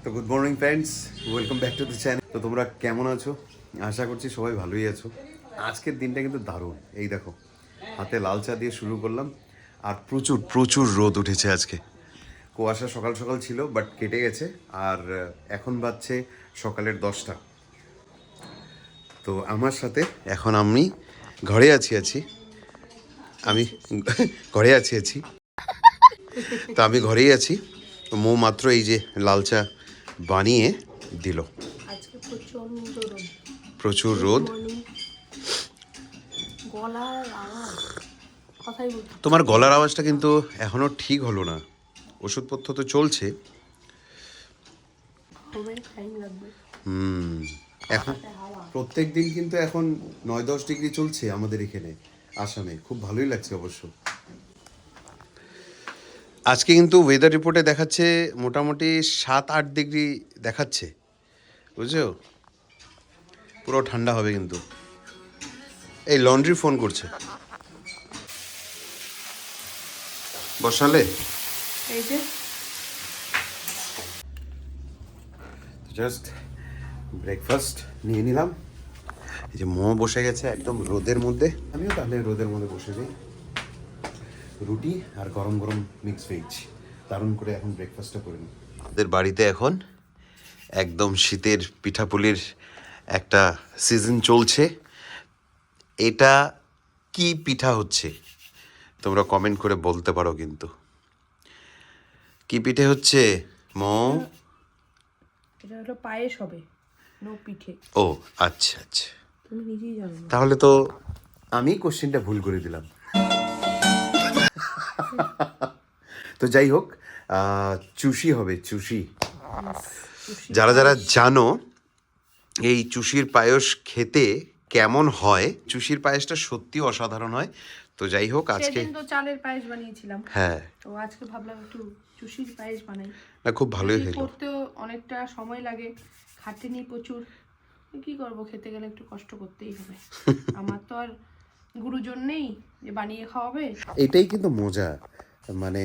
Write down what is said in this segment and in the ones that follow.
তো good morning friends, welcome back to the channel. তো তোমরা কেমন আছো? আশা করছি সবাই ভালোই আছো। আজকের দিনটা কিন্তু দারুণ। এই দেখো, হাতে লাল চা দিয়ে শুরু করলাম, আর প্রচুর প্রচুর রোদ উঠেছে আজকে। কুয়াশা সকাল সকাল ছিল, বাট কেটে গেছে। আর এখন বাজছে সকালের 10টা। তো আমার সাথে এখন আমি ঘরে আছি আমি ঘরে আছি। তো আমি ঘরেই আছি। মৌ মাত্র এই যে লাল চা বানিয়ে দিল। আজকে প্রচুর রোদ। গলার আওয়াজ, কথাই বলতে তোমার গলার আওয়াজটা কিন্তু এখনো ঠিক হলো না। ওষুধপত্র তো চলছে। হবে, টাইম লাগবে। এখন প্রত্যেক দিন কিন্তু এখন 9-10 ডিগ্রি চলছে আমাদের এখানে আসামে। খুব ভালোই লাগছে অবশ্য। আজকে কিন্তু ওয়েদার রিপোর্টে দেখাচ্ছে মোটামুটি 7-8 ডিগ্রি দেখাচ্ছে, বুঝছো? পুরো ঠান্ডা হবে কিন্তু। এই লন্ড্রি ফোন করছে, বসালে? এই যে জাস্ট ব্রেকফাস্ট নিয়ে নিলাম। এই যে মোমো বসে গেছে একদম রোদের মধ্যে। আমিও তাহলে রোদের মধ্যে বসে যাই। রুটি আর গরম গরম মিক্স ভেজ, দারুণ করে এখন ব্রেকফাস্টটা করে নিই। আমাদের বাড়িতে এখন একদম শীতের পিঠাপুলির একটা সিজন চলছে। এটা কি পিঠা হচ্ছে তোমরা কমেন্ট করে বলতে পারো কিন্তু। কি পিঠে হচ্ছে মো? এটা হলো পায়েস হবে, নো পিঠে। ও আচ্ছা আচ্ছা, তুমি নিজেই জানো না। তাহলে তো আমি কোশ্চেনটা ভুল করে দিলাম। তো যাই হোক, চুষি হবে, চুষি। যারা যারা জানো এই চুষির পায়েস খেতে কেমন হয়, চুষির পায়েসটা সত্যি অসাধারণ হয়। তো যাই হোক, আজকে সেদিন তো চালের পায়েস বানিয়েছিলাম। হ্যাঁ, তো আজকে ভাবলাম একটু চুষির পায়েস বানাই। না খুব ভালোই হলো। করতেও অনেকটা সময় লাগে, খাটনি প্রচুর। কি করব, খেতে গেলে একটু কষ্ট করতেই হবে। আমার তো আর গুরুজন নেই যে বানিয়ে খাওয়াবে। এটাই কিন্তু মজা, মানে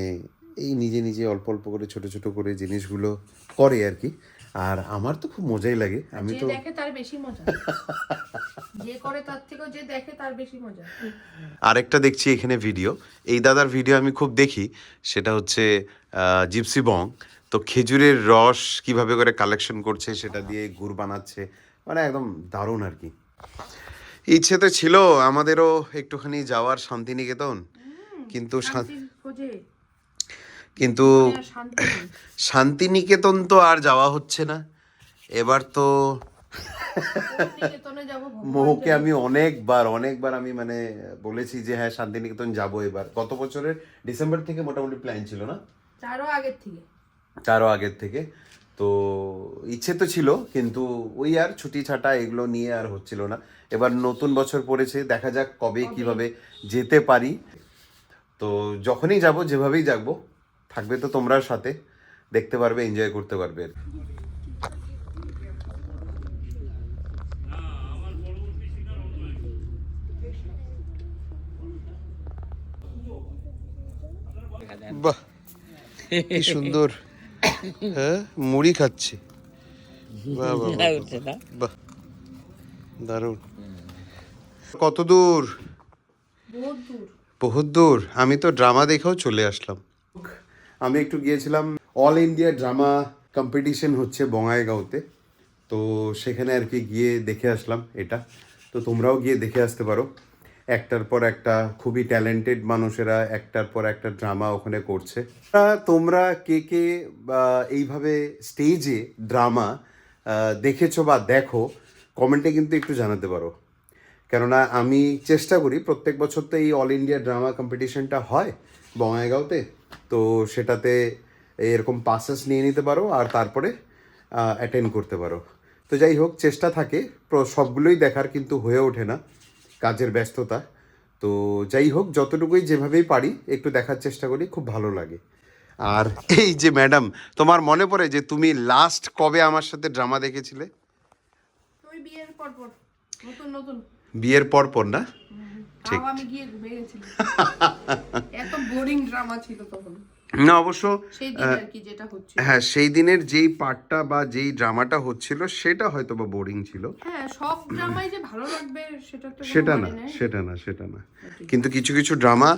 এই নিজে নিজে অল্প অল্প করে ছোট ছোট করে জিনিসগুলো করে আর কি। আর আমার তো খুব মজাই লাগে। আমি তো দেখে তার বেশি মজা, যে করে তার থেকেও যে দেখে তার বেশি মজা। আরেকটা দেখছি এখানে ভিডিও, এই দাদার ভিডিও আমি খুব দেখি, সেটা হচ্ছে জিপসি বং। তো খেজুরের রস কিভাবে করে কালেকশন করছে, সেটা দিয়ে গুড় বানাচ্ছে, মানে একদম দারুণ আর কি। ইচ্ছে তো ছিল আমাদেরও একটুখানি যাওয়ার শান্তিনিকেতন, কিন্তু কিন্তু শান্তিনিকেতন তো আর যাওয়া হচ্ছে না এবার। তো মোহকে আমি অনেকবার আমি মানে বলেছি যে হ্যাঁ শান্তিনিকেতন যাব এবার। গত বছরের ডিসেম্বর থেকে মোটামুটি প্ল্যান ছিল, না তারও আগের থেকে। তো ইচ্ছে তো ছিল, কিন্তু ওই আর ছুটি ছাটা এগুলো নিয়ে আর হচ্ছিল না। এবার নতুন বছর পড়েছে, দেখা যাক কবে কিভাবে যেতে পারি। তো যখনই যাব, যেভাবেই যাবো, থাকবে তো তোমরা সাথে, দেখতে পারবে, এনজয় করতে পারবে। বাহ, কি সুন্দর। হ্যাঁ, মুড়ি খাচ্ছি। বাহ বাহ বাহ, দারুণ। কত দূর? বহুত দূর। আমি তো ড্রামা দেখেও চলে আসলাম। আমি একটু গিয়েছিলাম, অল ইন্ডিয়া ড্রামা কম্পিটিশন হচ্ছে বঙাইগাঁওতে। তো সেখানে আর কি গিয়ে দেখে আসলাম এটা। তো তোমরাও গিয়ে দেখে আসতে পারো। একটার পর একটা খুবই ট্যালেন্টেড মানুষেরা একটার পর একটা ড্রামা ওখানে করছে। তোমরা কে কে এইভাবে স্টেজে ড্রামা দেখেছো বা দেখো, কমেন্টে কিন্তু একটু জানাতে পারো। কেননা আমি চেষ্টা করি, প্রত্যেক বছর তো এই অল ইন্ডিয়া ড্রামা কম্পিটিশনটা হয় বঙাইগাঁওতে। তো সেটাতে এরকম পাসেস নিয়ে নিতে পারো আর তারপরে অ্যাটেন্ড করতে পারো। তো যাই হোক, চেষ্টা থাকে সবগুলোই দেখার, কিন্তু হয়ে ওঠে না, কাজের ব্যস্ততা। তো যাই হোক, যতটুকুই যেভাবেই পারি একটু দেখার চেষ্টা করি, খুব ভালো লাগে। আর এই যে ম্যাডাম, তোমার মনে পড়ে যে তুমি লাস্ট কবে আমার সাথে ড্রামা দেখেছিলে? বিয়ের পর পর না? ঠিক, আমি গিয়ে ঘুমিয়ে গেছিলাম। এত বোরিং ড্রামা ছিল তখন। না অবশ্য সেই দিন আর কি যেটা হচ্ছে। হ্যাঁ সেই দিনের যেই পার্টটা বা যেই ড্রামাটা হচ্ছিল সেটা হয়তো বা বোরিং ছিল। হ্যাঁ, সব ড্রামাই যে ভালো লাগবে সেটা তো কোনো সেটা না মানে নেই। সেটা না কিন্তু কিছু কিছু ড্রামা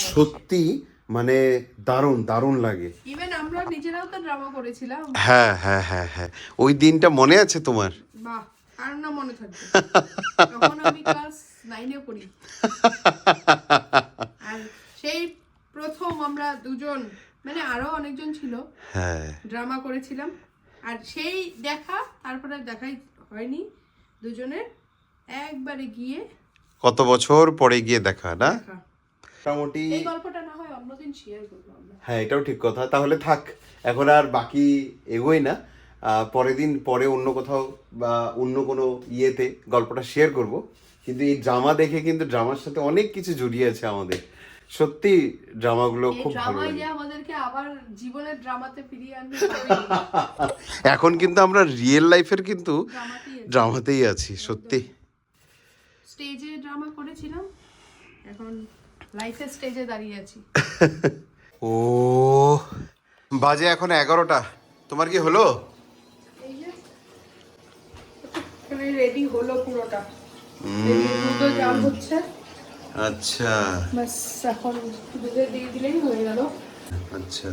সত্যি মানে দারুণ দারুণ লাগে। ইভেন আমরা নিজেরাও তো ড্রামা করেছিলাম। হ্যাঁ ওই দিনটা মনে আছে তোমার? বাহ, কার না মনে থাকবে। তখন আমি ক্লাস 9-এ পড়ি। আর সেই প্রথম আমরা দুজন, মানে আরো অনেকজন ছিল, হ্যাঁ ড্রামা করেছিলাম। আর সেই দেখা, তারপরে দেখাই হয়নি দুজনের, একবারে গিয়ে কত বছর পরে গিয়ে দেখা না দেখা। মোটামুটি। এই গল্পটা না হয় অন্যদিন শেয়ার করবো আমরা। হ্যাঁ এটাও ঠিক কথা, তাহলে থাক এখন আর বাকি এগোই না। পরের দিন পরে অন্য কোথাও বা অন্য কোনো ইয়েতে গল্পটা শেয়ার করব। কিন্তু এই ড্রামা দেখে কিন্তু ড্রামার সাথে অনেক কিছু জড়িয়ে আছে আমাদের, সত্যি ড্রামাগুলো এই খুব ভালো ড্রামাই লাগে। যে আমাদেরকে আবার জীবনের ড্রামাতে ফিরিয়ে আনবে, এখন কিন্তু আমরা রিয়েল লাইফের কিন্তু ড্রামাতেই আছে। ড্রামাতেই আছি সত্যি। স্টেজে ড্রামা করেছিলাম, এখন লাইফের স্টেজে দাঁড়িয়ে আছি। ও বাজে এখন 11টা, তোমার কি হলো? এই যে এখানে রেডি হলো পুরোটা, দুধ জাল হচ্ছে। আচ্ছা বাস এখন দুধে দিয়ে দিলেই হয়ে গেল। আচ্ছা